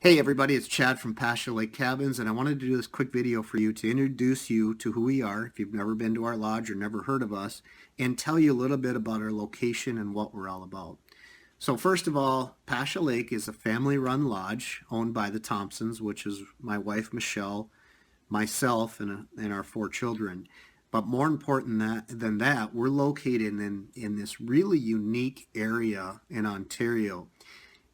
Hey everybody, it's Chad from Pasha Lake Cabins, and I wanted to do this quick video for you to introduce you to who we are, if you've never been to our lodge or never heard of us, and tell you a little bit about our location and what we're all about. So first of all, Pasha Lake is a family-run lodge owned by the Thompsons, which is my wife Michelle, myself, and our four children. But more important than that, we're located in this really unique area in Ontario.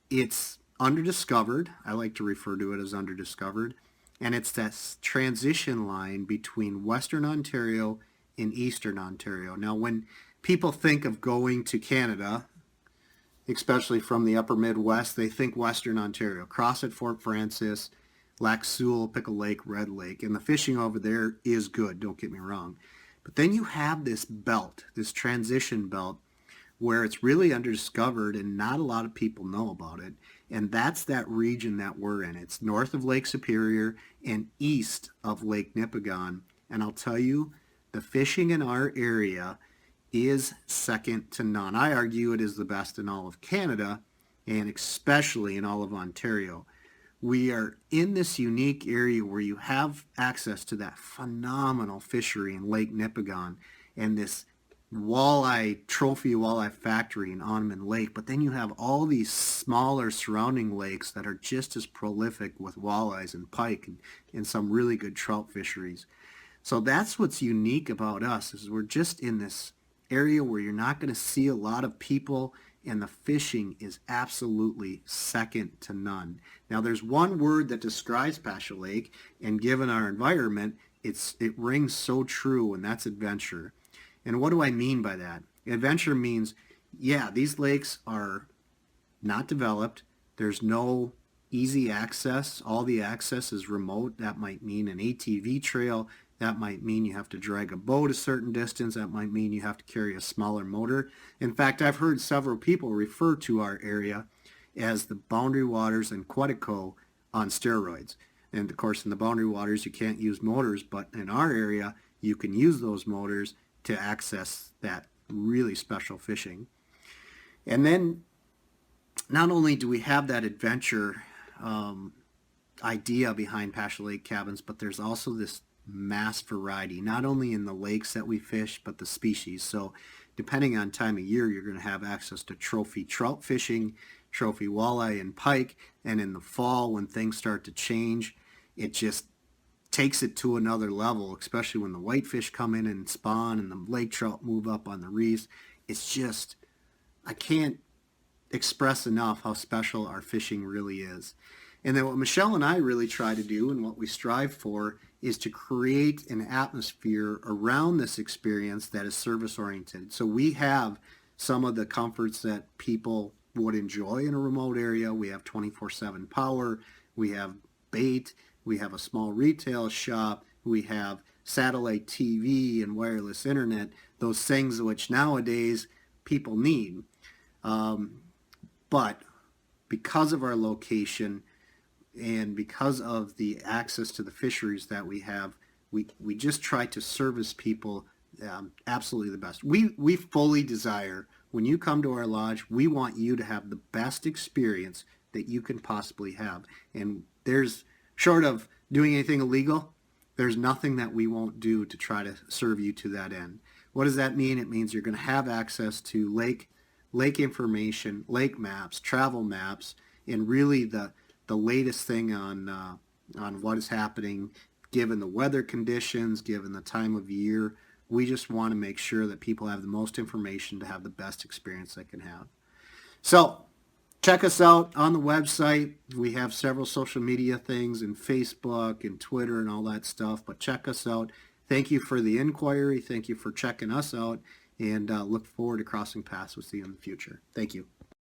It's underdiscovered. I like to refer to it as underdiscovered. And it's that transition line between Western Ontario and Eastern Ontario. Now, when people think of going to Canada, especially from the upper Midwest, they think Western Ontario. Cross at Fort Frances, Lac Seul, Pickle Lake, Red Lake. And the fishing over there is good, don't get me wrong. But then you have this belt, this transition belt, where it's really underdiscovered and not a lot of people know about it. And that's that region that we're in. It's north of Lake Superior and east of Lake Nipigon. And I'll tell you, the fishing in our area is second to none. I argue it is the best in all of Canada and especially in all of Ontario. We are in this unique area where you have access to that phenomenal fishery in Lake Nipigon and this trophy walleye factory in Onman Lake, but then you have all these smaller surrounding lakes that are just as prolific with walleyes and pike and some really good trout fisheries. So that's what's unique about us, is we're just in this area where you're not going to see a lot of people, and the fishing is absolutely second to none. Now there's one word that describes Pasha Lake, and given our environment, it rings so true, and that's adventure. And what do I mean by that? Adventure means, yeah, these lakes are not developed. There's no easy access. All the access is remote. That might mean an ATV trail. That might mean you have to drag a boat a certain distance. That might mean you have to carry a smaller motor. In fact, I've heard several people refer to our area as the Boundary Waters and Quetico on steroids. And of course, in the Boundary Waters, you can't use motors, but in our area, you can use those motors to access that really special fishing. And then not only do we have that adventure idea behind Pasha Lake Cabins, but there's also this mass variety, not only in the lakes that we fish, but the species. So depending on time of year, you're going to have access to trophy trout fishing, trophy walleye and pike, and in the fall when things start to change, it just takes it to another level, especially when the whitefish come in and spawn and the lake trout move up on the reefs. It's just, I can't express enough how special our fishing really is. And then what Michelle and I really try to do and what we strive for is to create an atmosphere around this experience that is service oriented. So we have some of the comforts that people would enjoy in a remote area. We have 24/7 power, we have bait, we have a small retail shop, we have satellite TV and wireless internet, those things which nowadays people need. But because of our location and because of the access to the fisheries that we have, we just try to service people absolutely the best. We fully desire, when you come to our lodge, we want you to have the best experience that you can possibly have. And there's, short of doing anything illegal, there's nothing that we won't do to try to serve you to that end. What does that mean? It means you're going to have access to lake information, lake maps, travel maps, and really the latest thing on what is happening given the weather conditions, given the time of year. We just want to make sure that people have the most information to have the best experience they can have. So check us out on the website. We have several social media things and Facebook and Twitter and all that stuff, but check us out. Thank you for the inquiry. Thank you for checking us out, and look forward to crossing paths with you in the future. Thank you.